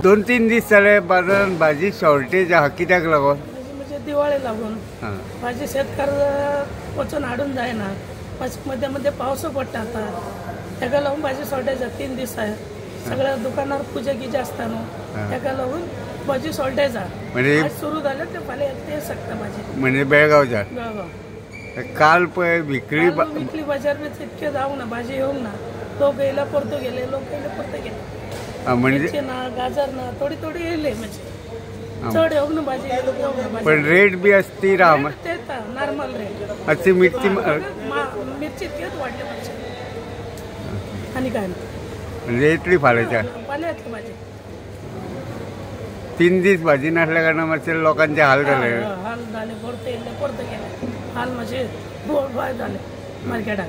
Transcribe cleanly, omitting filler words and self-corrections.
2-3 दीस जाले बाजारात भाजी शॉर्टेज आहा कित्याक लागून? म्हणजे दिवाळी लागून भाजी शेतकार वचून हाडून जायना, मध्ये मध्ये पावस पडटा आता ताका लागून भाजी शॉर्टेज 3 दीस आहे. सगळ्या दुकानार पूजा गिजा असता न्हू ताका लागून भाजी शॉर्टेज आहे. म्हणजे सुरू झालं ते फाल्यां ते सकता भाजी म्हणजे बेळगांवच्या काल पळय विक्री बाजार बी तितके जावंक ना, भाजी येवंक ना. लोक येयला परतो गेले, लोक येयले परतो गेले. म्हणजे ना गाजर ना थोडी थोडी येयले म्हणजे चढ येवंक ना भाजी. पण रेट बी असती राम ते नॉर्मल रेट. अच्छी मिरची मिरची तेच वाढले म्हणजे आणि काय म्हणजे इतली फाल्याच्या फाल्यां भाजी 3 दीस भाजी नसल्या कारणान मातशे लोकांचे हाल झाले. हाल झाले, परतो येयले परतो गेले. हाल मातशे झाले मार्केटात.